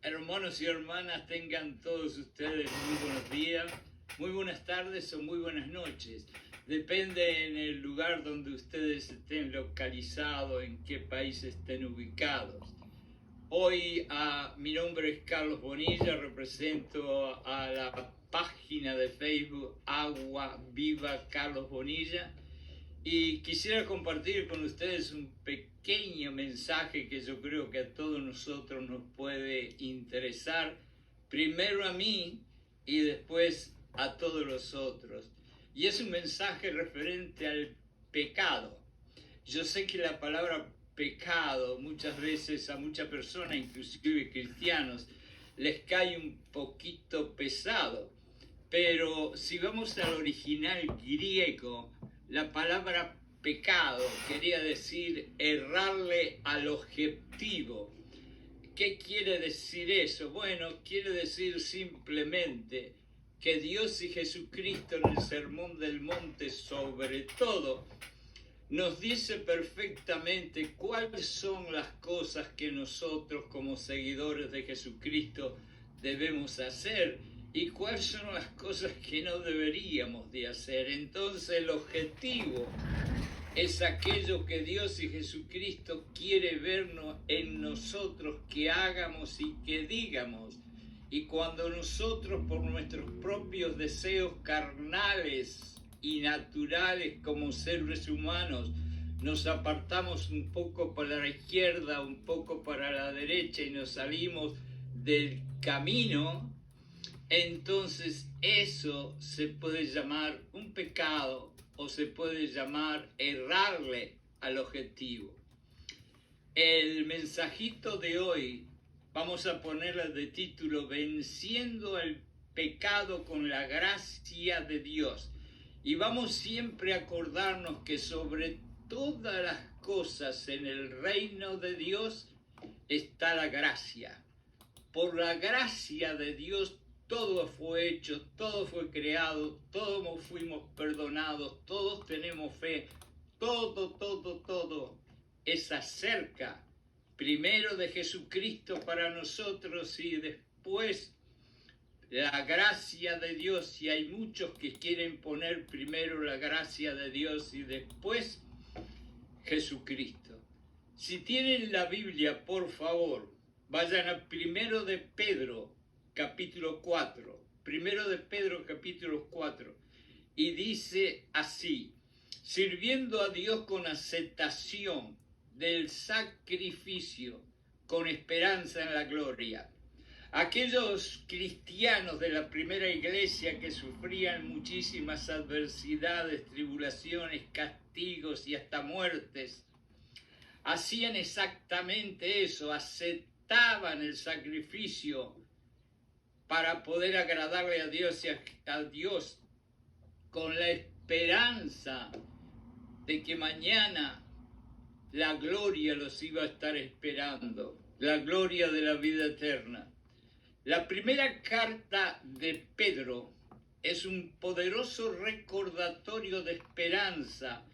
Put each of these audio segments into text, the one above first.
Hermanos y hermanas, tengan todos ustedes muy buenos días, muy buenas tardes o muy buenas noches. Depende en el lugar donde ustedes estén localizados, en qué país estén ubicados. Hoy mi nombre es Carlos Bonilla, represento a la página de Facebook Agua Viva Carlos Bonilla. Y quisiera compartir con ustedes un pequeño mensaje que yo creo que a todos nosotros nos puede interesar, primero a mí y después a todos los otros. Y es un mensaje referente al pecado. Yo sé que la palabra pecado muchas veces a muchas personas, inclusive cristianos, les cae un poquito pesado. Pero si vamos al original griego, la palabra pecado quería decir errarle al objetivo. ¿Qué quiere decir eso? Bueno, quiere decir simplemente que Dios y Jesucristo en el Sermón del Monte, sobre todo, nos dice perfectamente cuáles son las cosas que nosotros como seguidores de Jesucristo debemos hacer y cuáles son las cosas que no deberíamos de hacer. Entonces el objetivo es aquello que Dios y Jesucristo quiere vernos en nosotros, que hagamos y que digamos. Y cuando nosotros por nuestros propios deseos carnales y naturales como seres humanos nos apartamos un poco para la izquierda, un poco para la derecha y nos salimos del camino, entonces eso se puede llamar un pecado o se puede llamar errarle al objetivo. El mensajito de hoy vamos a ponerle de título Venciendo el pecado con la gracia de Dios. Y vamos siempre a acordarnos que sobre todas las cosas en el reino de Dios está la gracia. Por la gracia de Dios todo fue hecho, todo fue creado, todos fuimos perdonados, todos tenemos fe, todo es acerca primero de Jesucristo para nosotros y después la gracia de Dios. Y hay muchos que quieren poner primero la gracia de Dios y después Jesucristo. Si tienen la Biblia, por favor, vayan a Primero de Pedro, capítulo 4. Primero de Pedro, capítulo 4. Y dice así: sirviendo a Dios con aceptación del sacrificio, con esperanza en la gloria. Aquellos cristianos de la primera iglesia que sufrían muchísimas adversidades, tribulaciones, castigos y hasta muertes, hacían exactamente eso, aceptaban el sacrificio para poder agradarle a Dios y a Dios con la esperanza de que mañana la gloria los iba a estar esperando, la gloria de la vida eterna. La primera carta de Pedro es un poderoso recordatorio de esperanza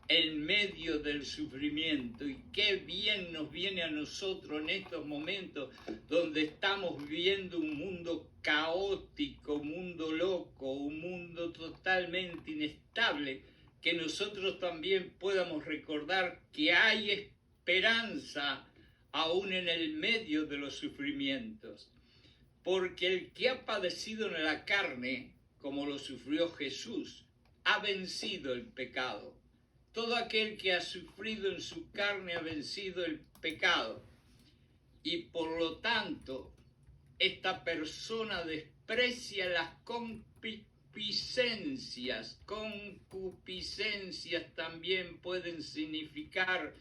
en medio del sufrimiento. Y qué bien nos viene a nosotros en estos momentos donde estamos viviendo un mundo caótico, un mundo loco, un mundo totalmente inestable, que nosotros también podamos recordar que hay esperanza aún en el medio de los sufrimientos. Porque el que ha padecido en la carne, como lo sufrió Jesús, ha vencido el pecado. Todo aquel que ha sufrido en su carne ha vencido el pecado. Y por lo tanto, esta persona desprecia las concupiscencias. Concupiscencias también pueden significar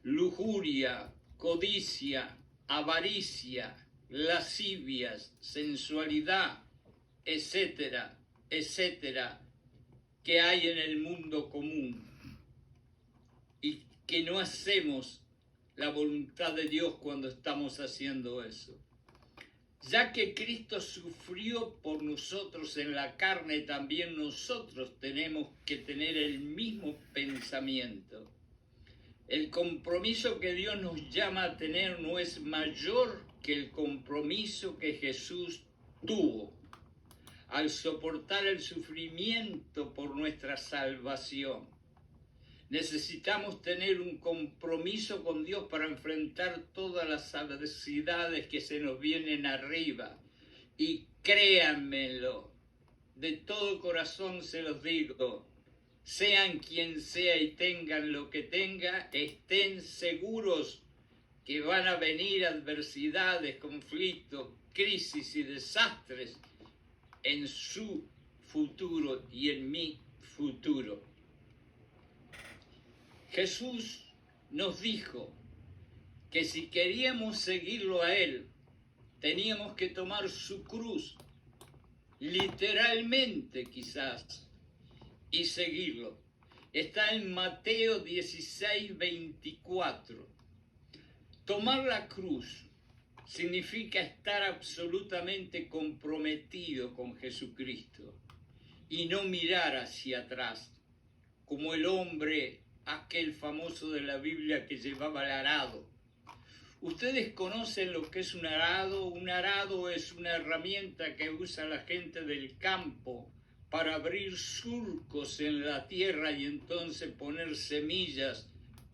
lujuria, codicia, avaricia, lascivias, sensualidad, etcétera, etcétera, que hay en el mundo común y que no hacemos la voluntad de Dios cuando estamos haciendo eso. Ya que Cristo sufrió por nosotros en la carne, también nosotros tenemos que tener el mismo pensamiento. El compromiso que Dios nos llama a tener no es mayor que el compromiso que Jesús tuvo al soportar el sufrimiento por nuestra salvación. Necesitamos tener un compromiso con Dios para enfrentar todas las adversidades que se nos vienen arriba. Y créanmelo, de todo corazón se los digo, sean quien sea y tengan lo que tenga, estén seguros que van a venir adversidades, conflictos, crisis y desastres en su futuro y en mi futuro. Jesús nos dijo que si queríamos seguirlo a Él, teníamos que tomar su cruz, literalmente quizás, y seguirlo. Está en Mateo 16, 24. Tomar la cruz significa estar absolutamente comprometido con Jesucristo y no mirar hacia atrás, como el hombre aquel famoso de la Biblia que llevaba el arado. Ustedes conocen lo que es un arado. Un arado es una herramienta que usa la gente del campo para abrir surcos en la tierra y entonces poner semillas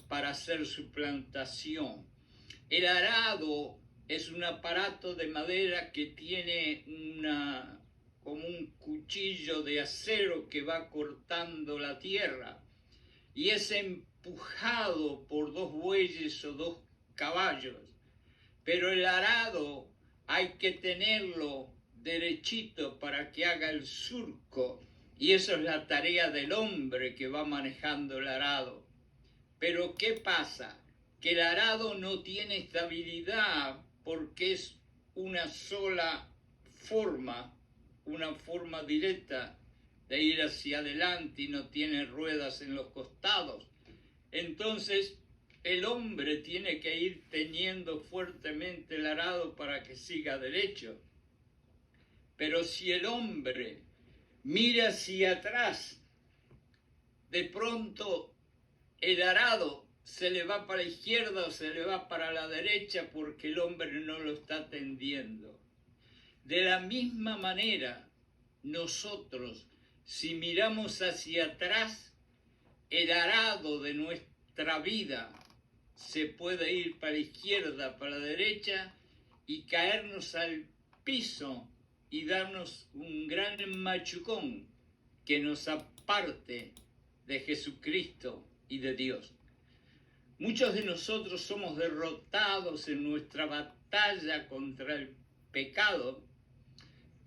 para hacer su plantación. El arado es un aparato de madera que tiene como un cuchillo de acero que va cortando la tierra y es empujado por 2 bueyes o 2 caballos. Pero el arado hay que tenerlo derechito para que haga el surco, y eso es la tarea del hombre que va manejando el arado. Pero ¿qué pasa? Que el arado no tiene estabilidad porque es una sola forma, una forma directa de ir hacia adelante y no tiene ruedas en los costados. Entonces el hombre tiene que ir teniendo fuertemente el arado para que siga derecho. Pero si el hombre mira hacia atrás, de pronto el arado se le va para la izquierda o se le va para la derecha porque el hombre no lo está tendiendo. De la misma manera, nosotros, si miramos hacia atrás, el arado de nuestra vida se puede ir para la izquierda, para la derecha y caernos al piso y darnos un gran machucón que nos aparte de Jesucristo y de Dios. Muchos de nosotros somos derrotados en nuestra batalla contra el pecado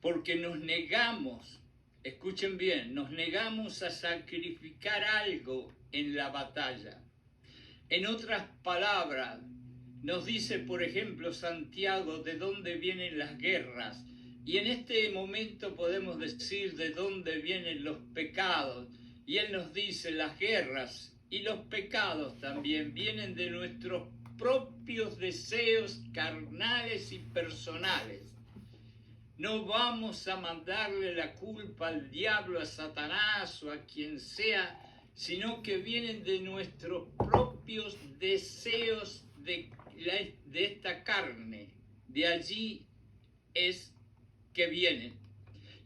porque nos negamos, escuchen bien, nos negamos a sacrificar algo en la batalla. En otras palabras, nos dice, por ejemplo, Santiago, de dónde vienen las guerras. Y en este momento podemos decir de dónde vienen los pecados. Y él nos dice, las guerras y los pecados también vienen de nuestros propios deseos carnales y personales. No vamos a mandarle la culpa al diablo, a Satanás o a quien sea, sino que vienen de nuestros propios deseos de esta carne. De allí es que vienen.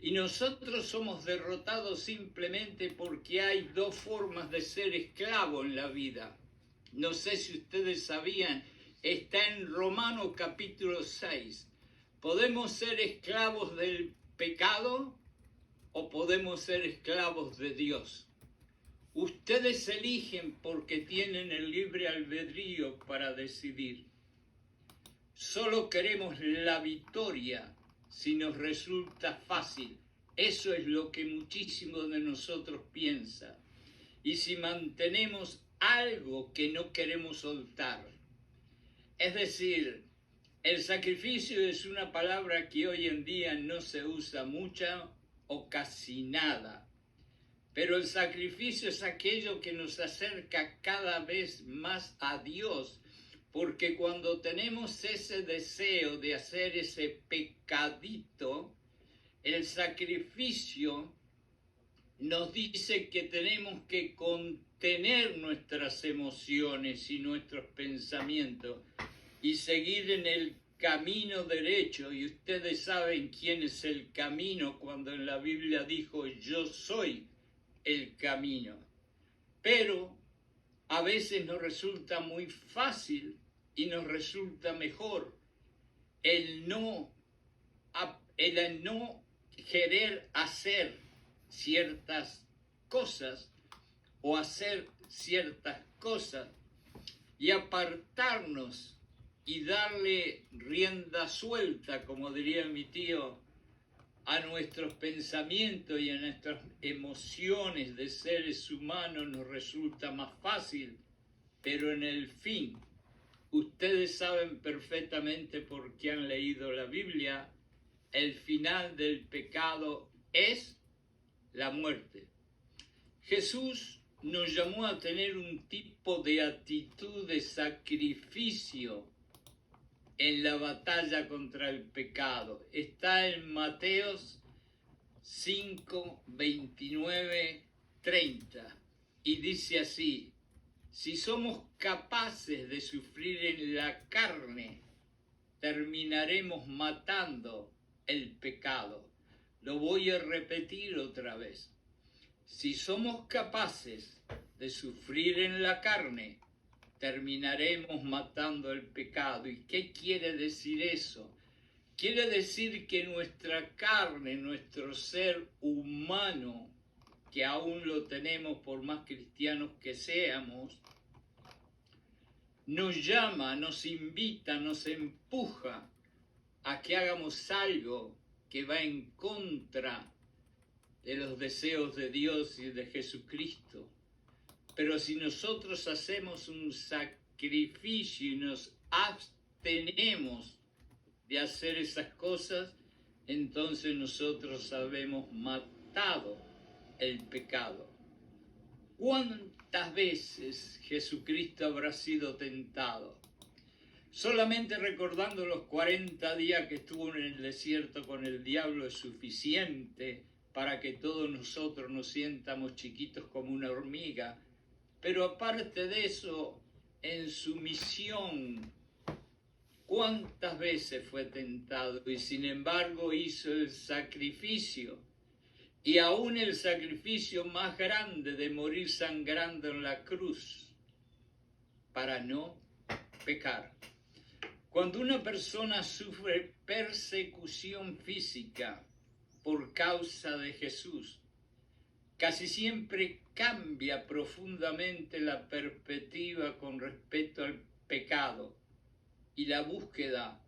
Y nosotros somos derrotados simplemente porque hay 2 formas de ser esclavo en la vida. No sé si ustedes sabían, está en Romanos capítulo 6. ¿Podemos ser esclavos del pecado o podemos ser esclavos de Dios? Ustedes eligen porque tienen el libre albedrío para decidir. Solo queremos la victoria si nos resulta fácil. Eso es lo que muchísimos de nosotros piensan. Y si mantenemos algo que no queremos soltar. Es decir, el sacrificio es una palabra que hoy en día no se usa mucho o casi nada. Pero el sacrificio es aquello que nos acerca cada vez más a Dios, porque cuando tenemos ese deseo de hacer ese pecadito, el sacrificio nos dice que tenemos que contener nuestras emociones y nuestros pensamientos y seguir en el camino derecho. Y ustedes saben quién es el camino cuando en la Biblia dijo yo soy el camino. Pero a veces nos resulta muy fácil y nos resulta mejor el no querer hacer ciertas cosas o hacer ciertas cosas y apartarnos y darle rienda suelta, como diría mi tío, a nuestros pensamientos y a nuestras emociones de seres humanos nos resulta más fácil, pero en el fin, ustedes saben perfectamente porque han leído la Biblia, el final del pecado es la muerte. Jesús nos llamó a tener un tipo de actitud de sacrificio en la batalla contra el pecado. Está en Mateos 5, 29, 30 y dice así: si somos capaces de sufrir en la carne, terminaremos matando el pecado. Lo voy a repetir otra vez. Si somos capaces de sufrir en la carne, terminaremos matando el pecado. ¿Y qué quiere decir eso? Quiere decir que nuestra carne, nuestro ser humano, que aún lo tenemos por más cristianos que seamos, nos llama, nos invita, nos empuja a que hagamos algo que va en contra de los deseos de Dios y de Jesucristo. Pero si nosotros hacemos un sacrificio y nos abstenemos de hacer esas cosas, entonces nosotros habemos matado el pecado. ¿Cuántas veces Jesucristo habrá sido tentado? Solamente recordando los 40 días que estuvo en el desierto con el diablo es suficiente para que todos nosotros nos sientamos chiquitos como una hormiga. Pero aparte de eso, en su misión, ¿cuántas veces fue tentado? Y sin embargo hizo el sacrificio. Y aún el sacrificio más grande de morir sangrando en la cruz para no pecar. Cuando una persona sufre persecución física por causa de Jesús, casi siempre cambia profundamente la perspectiva con respecto al pecado y la búsqueda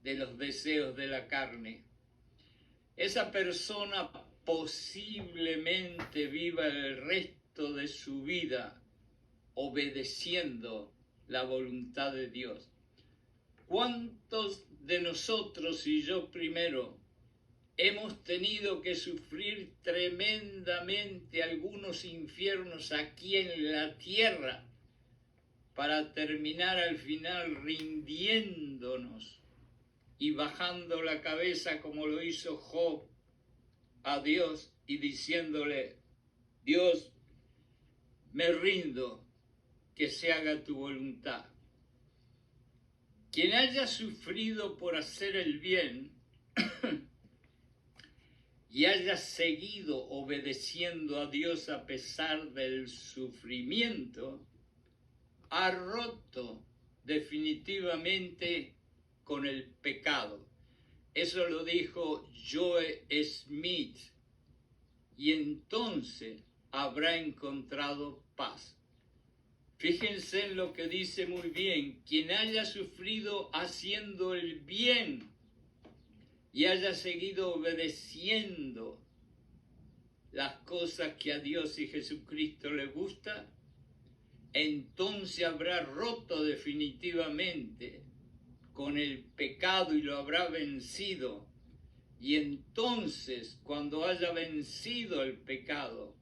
de los deseos de la carne. Esa persona posiblemente viva el resto de su vida obedeciendo la voluntad de Dios. ¿Cuántos de nosotros, y yo primero, hemos tenido que sufrir tremendamente algunos infiernos aquí en la tierra para terminar al final rindiéndonos y bajando la cabeza como lo hizo Job a Dios y diciéndole: Dios, me rindo, que se haga tu voluntad? Quien haya sufrido por hacer el bien y haya seguido obedeciendo a Dios a pesar del sufrimiento, ha roto definitivamente con el pecado. Eso lo dijo Joe Smith, y entonces habrá encontrado paz. Fíjense en lo que dice muy bien: quien haya sufrido haciendo el bien y haya seguido obedeciendo las cosas que a Dios y Jesucristo le gusta, entonces habrá roto definitivamente con el pecado y lo habrá vencido. Y entonces, cuando haya vencido el pecado,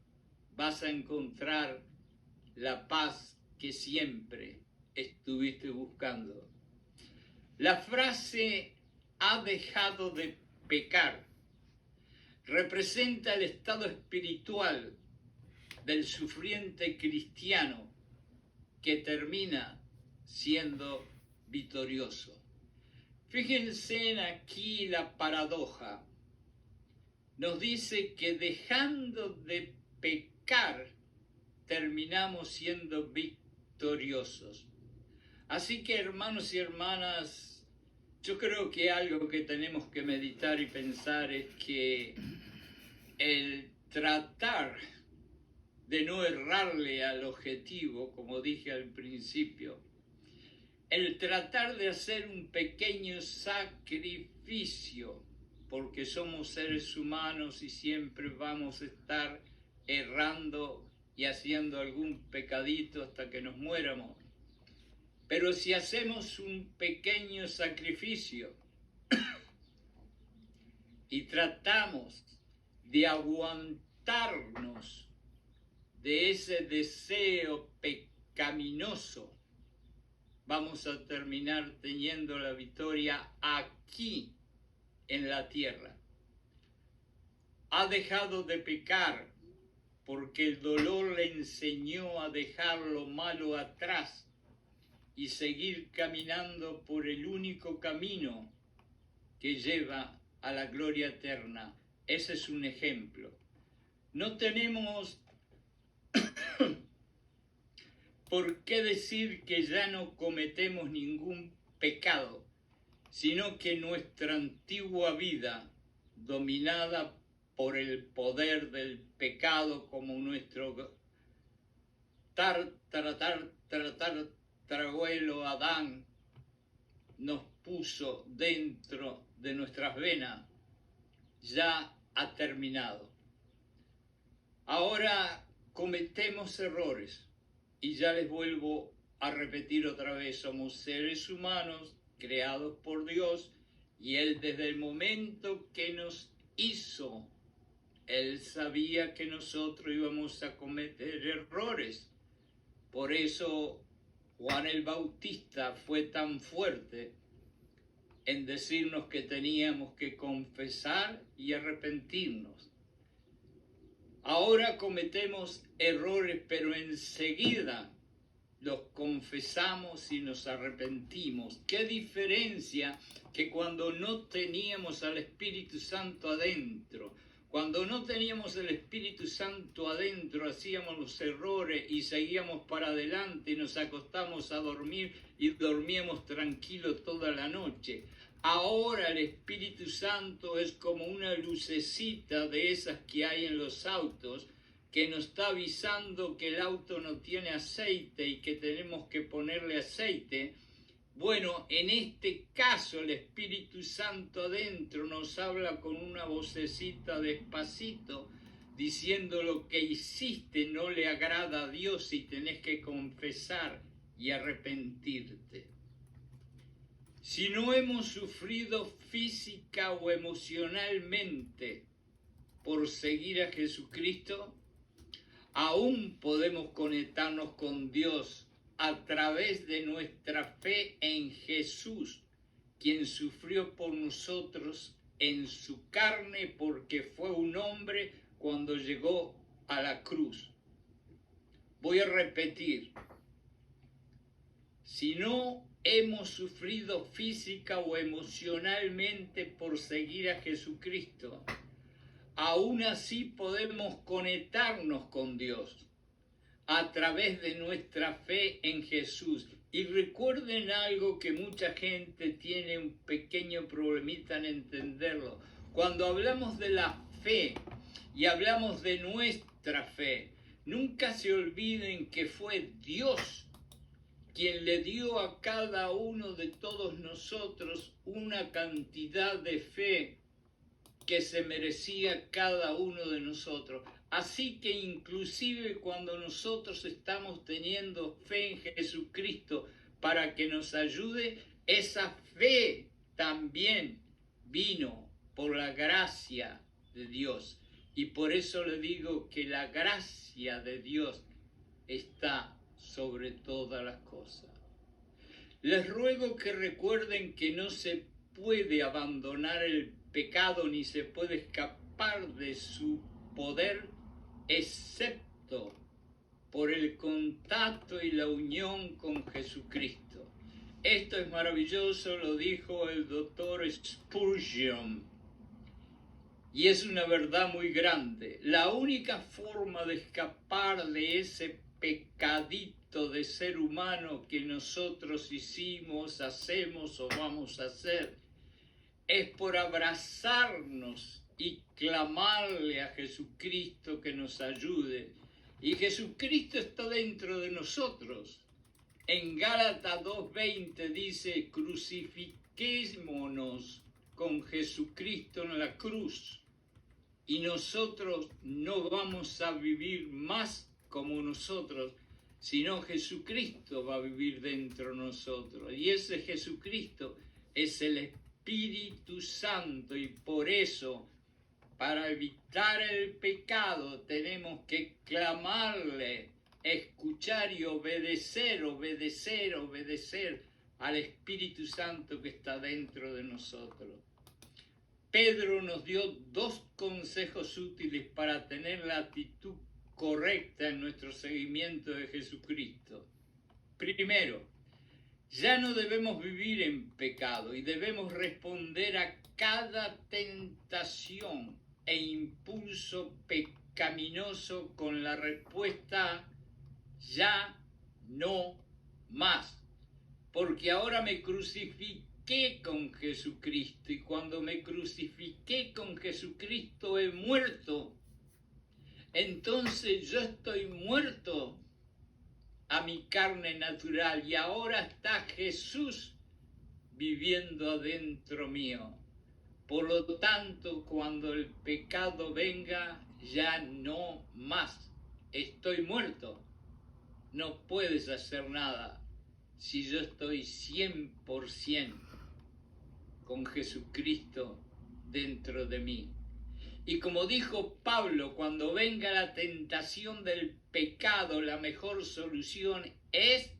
vas a encontrar la paz que siempre estuviste buscando. La frase "ha dejado de pecar" representa el estado espiritual del sufriente cristiano que termina siendo victorioso. Fíjense en aquí la paradoja. Nos dice que dejando de pecar, terminamos siendo victoriosos. Así que, hermanos y hermanas, yo creo que algo que tenemos que meditar y pensar es que el tratar de no errarle al objetivo, como dije al principio, el tratar de hacer un pequeño sacrificio, porque somos seres humanos y siempre vamos a estar errando y haciendo algún pecadito hasta que nos muéramos. Pero si hacemos un pequeño sacrificio y tratamos de aguantarnos de ese deseo pecaminoso, vamos a terminar teniendo la victoria aquí en la tierra. Ha dejado de pecar porque el dolor le enseñó a dejar lo malo atrás y seguir caminando por el único camino que lleva a la gloria eterna. Ese es un ejemplo. No tenemos por qué decir que ya no cometemos ningún pecado, sino que nuestra antigua vida, dominada por el poder del pecado como nuestro abuelo Adán nos puso dentro de nuestras venas, ya ha terminado. Ahora cometemos errores y ya les vuelvo a repetir otra vez, somos seres humanos creados por Dios y Él desde el momento que nos hizo, Él sabía que nosotros íbamos a cometer errores. Por eso Juan el Bautista fue tan fuerte en decirnos que teníamos que confesar y arrepentirnos. Ahora cometemos errores, pero enseguida los confesamos y nos arrepentimos. ¿Qué diferencia que cuando no teníamos al Espíritu Santo adentro? Cuando no teníamos el Espíritu Santo adentro, hacíamos los errores y seguíamos para adelante y nos acostamos a dormir y dormíamos tranquilos toda la noche. Ahora el Espíritu Santo es como una lucecita de esas que hay en los autos, que nos está avisando que el auto no tiene aceite y que tenemos que ponerle aceite. Bueno, en este caso el Espíritu Santo adentro nos habla con una vocecita despacito, diciendo lo que hiciste no le agrada a Dios y tenés que confesar y arrepentirte. Si no hemos sufrido física o emocionalmente por seguir a Jesucristo, aún podemos conectarnos con Dios a través de nuestra fe en Jesús, quien sufrió por nosotros en su carne porque fue un hombre cuando llegó a la cruz. Voy a repetir, si no hemos sufrido física o emocionalmente por seguir a Jesucristo, aún así podemos conectarnos con Dios a través de nuestra fe en Jesús. Y recuerden algo que mucha gente tiene un pequeño problemita en entenderlo. Cuando hablamos de la fe y hablamos de nuestra fe, nunca se olviden que fue Dios quien le dio a cada uno de todos nosotros una cantidad de fe que se merecía cada uno de nosotros. Así que inclusive cuando nosotros estamos teniendo fe en Jesucristo para que nos ayude, esa fe también vino por la gracia de Dios. Y por eso le digo que la gracia de Dios está sobre todas las cosas. Les ruego que recuerden que no se puede abandonar el pecado ni se puede escapar escapar de su poder, excepto por el contacto y la unión con Jesucristo. Esto es maravilloso, lo dijo el doctor Spurgeon, y es una verdad muy grande. La única forma de escapar de ese pecadito de ser humano que nosotros hicimos, hacemos o vamos a hacer, es por abrazarnos y clamarle a Jesucristo que nos ayude. Y Jesucristo está dentro de nosotros. En Gálatas 2:20 dice: crucifiquémonos con Jesucristo en la cruz, y nosotros no vamos a vivir más como nosotros, sino Jesucristo va a vivir dentro de nosotros. Y ese Jesucristo es el Espíritu Santo, y por eso, para evitar el pecado, tenemos que clamarle, escuchar y obedecer al Espíritu Santo que está dentro de nosotros. Pedro nos dio dos consejos útiles para tener la actitud correcta en nuestro seguimiento de Jesucristo. Primero, ya no debemos vivir en pecado y debemos responder a cada tentación e impulso pecaminoso con la respuesta: ya no más, porque ahora me crucifiqué con Jesucristo, y cuando me crucifiqué con Jesucristo he muerto. Entonces yo estoy muerto a mi carne natural, y ahora está Jesús viviendo adentro mío. Por lo tanto, cuando el pecado venga, ya no más. Estoy muerto. No puedes hacer nada si yo estoy 100% con Jesucristo dentro de mí. Y como dijo Pablo, cuando venga la tentación del pecado, la mejor solución es: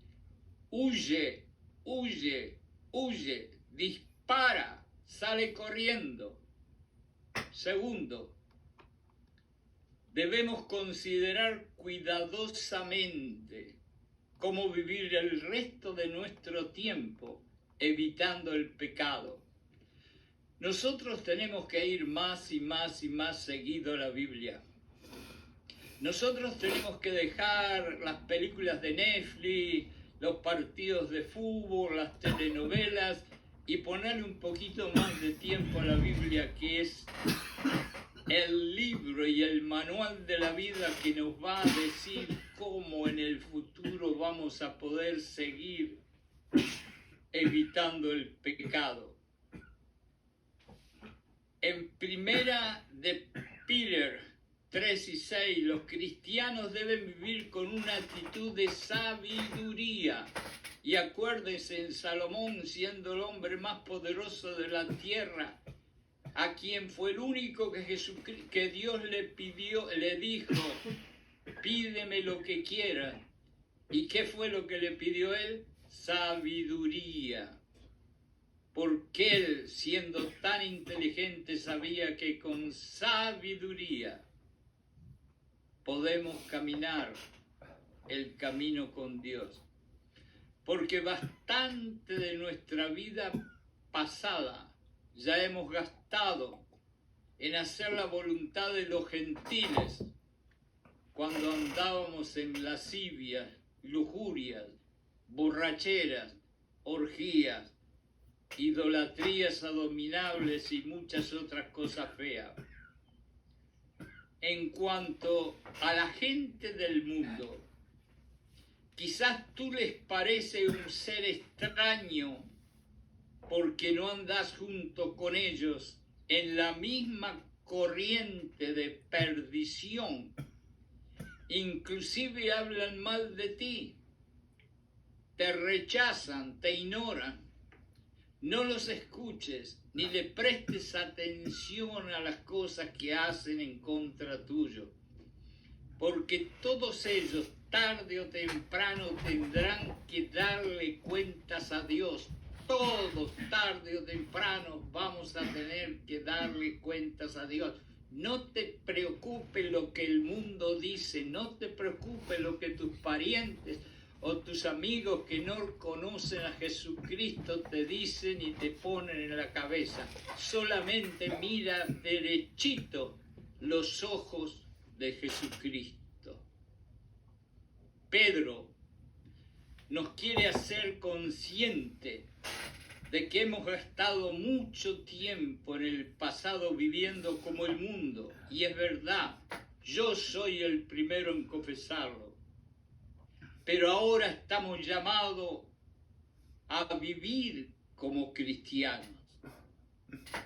huye, huye, huye, dispara, sale corriendo. Segundo, debemos considerar cuidadosamente cómo vivir el resto de nuestro tiempo evitando el pecado. Nosotros tenemos que ir más y más y más seguido a la Biblia. Nosotros tenemos que dejar las películas de Netflix, los partidos de fútbol, las telenovelas, y ponerle un poquito más de tiempo a la Biblia, que es el libro y el manual de la vida que nos va a decir cómo en el futuro vamos a poder seguir evitando el pecado. En primera de Peter 3:6, los cristianos deben vivir con una actitud de sabiduría. Y acuérdense, en Salomón, siendo el hombre más poderoso de la tierra, a quien fue el único que Dios le dijo: pídeme lo que quieras. ¿Y qué fue lo que le pidió él? Sabiduría. Porque él, siendo tan inteligente, sabía que con sabiduría podemos caminar el camino con Dios. Porque bastante de nuestra vida pasada ya hemos gastado en hacer la voluntad de los gentiles, cuando andábamos en lascivias, lujurias, borracheras, orgías, idolatrías abominables y muchas otras cosas feas. En cuanto a la gente del mundo, quizás tú les parece un ser extraño porque no andas junto con ellos en la misma corriente de perdición. Inclusive hablan mal de ti, te rechazan, te ignoran. No los escuches ni le prestes atención a las cosas que hacen en contra tuyo, porque todos ellos tarde o temprano tendrán que darle cuentas a Dios. Todos tarde o temprano vamos a tener que darle cuentas a Dios. No te preocupe lo que el mundo dice, no te preocupe lo que tus parientes o tus amigos que no conocen a Jesucristo te dicen y te ponen en la cabeza. Solamente mira derechito los ojos de Jesucristo. Pedro nos quiere hacer consciente de que hemos gastado mucho tiempo en el pasado viviendo como el mundo. Y es verdad, yo soy el primero en confesarlo. Pero ahora estamos llamados a vivir como cristianos.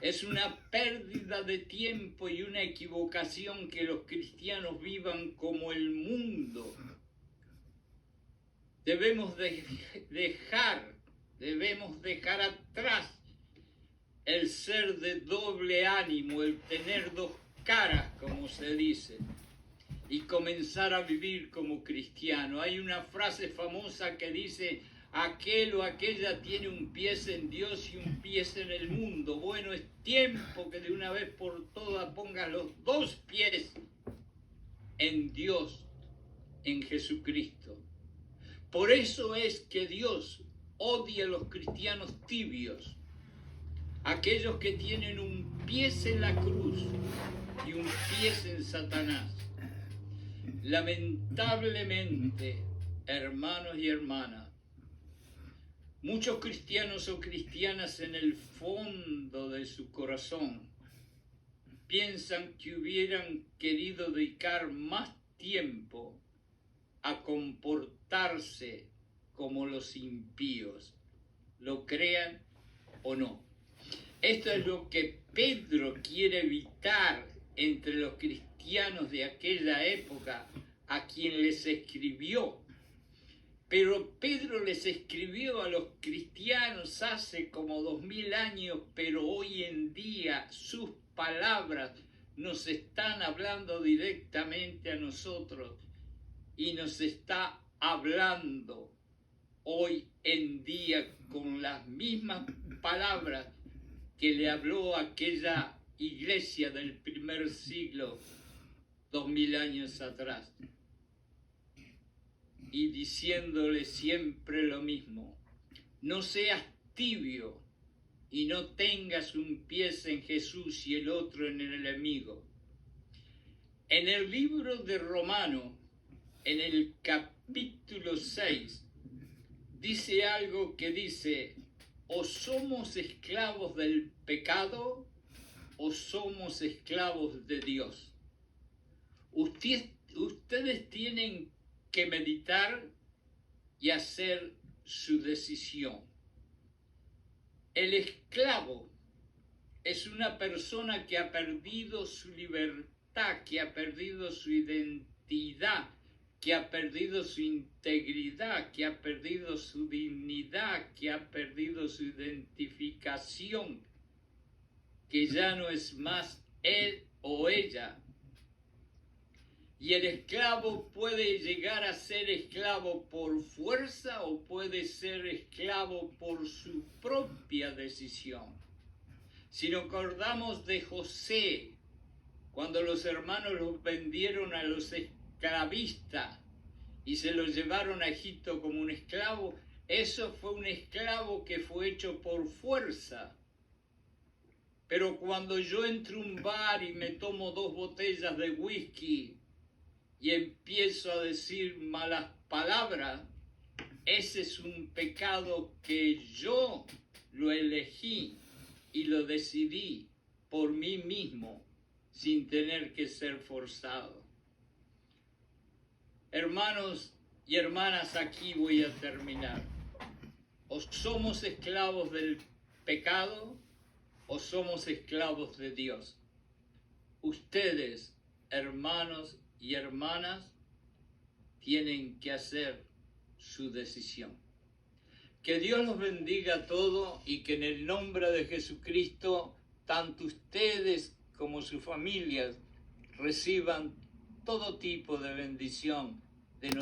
Es una pérdida de tiempo y una equivocación que los cristianos vivan como el mundo. Debemos dejar atrás el ser de doble ánimo, el tener dos caras, como se dice, y comenzar a vivir como cristiano. Hay una frase famosa que dice: aquel o aquella tiene un pie en Dios y un pie en el mundo. Bueno, es tiempo que de una vez por todas pongas los dos pies en Dios, en Jesucristo. Por eso es que Dios odia a los cristianos tibios, aquellos que tienen un pie en la cruz y un pie en Satanás. Lamentablemente, hermanos y hermanas, muchos cristianos o cristianas en el fondo de su corazón piensan que hubieran querido dedicar más tiempo a comportarse como los impíos, lo crean o no. Esto es lo que Pedro quiere evitar entre los cristianos de aquella época a quien les escribió. Pero Pedro les escribió a los cristianos hace como 2000 años, pero hoy en día sus palabras nos están hablando directamente a nosotros y nos está hablando hoy en día con las mismas palabras que le habló a aquella iglesia del primer siglo, 2000 años atrás, y diciéndole siempre lo mismo: no seas tibio y no tengas un pie en Jesús y el otro en el enemigo. En el libro de Romanos, en el capítulo 6, dice algo que dice: o somos esclavos del pecado o somos esclavos de Dios. Ustedes tienen que meditar y hacer su decisión. El esclavo es una persona que ha perdido su libertad, que ha perdido su identidad, que ha perdido su integridad, que ha perdido su dignidad, que ha perdido su identificación, que ya no es más él o ella. Y el esclavo puede llegar a ser esclavo por fuerza o puede ser esclavo por su propia decisión. Si nos acordamos de José, cuando los hermanos los vendieron a los esclavistas y se los llevaron a Egipto como un esclavo, eso fue un esclavo que fue hecho por fuerza. Pero cuando yo entro a un bar y me tomo 2 botellas de whisky y empiezo a decir malas palabras, ese es un pecado que yo lo elegí y lo decidí por mí mismo, sin tener que ser forzado. Hermanos y hermanas, aquí voy a terminar. O somos esclavos del pecado o somos esclavos de Dios. Ustedes, hermanos y hermanas, tienen que hacer su decisión. Que Dios los bendiga a todos y que en el nombre de Jesucristo, tanto ustedes como sus familias reciban todo tipo de bendición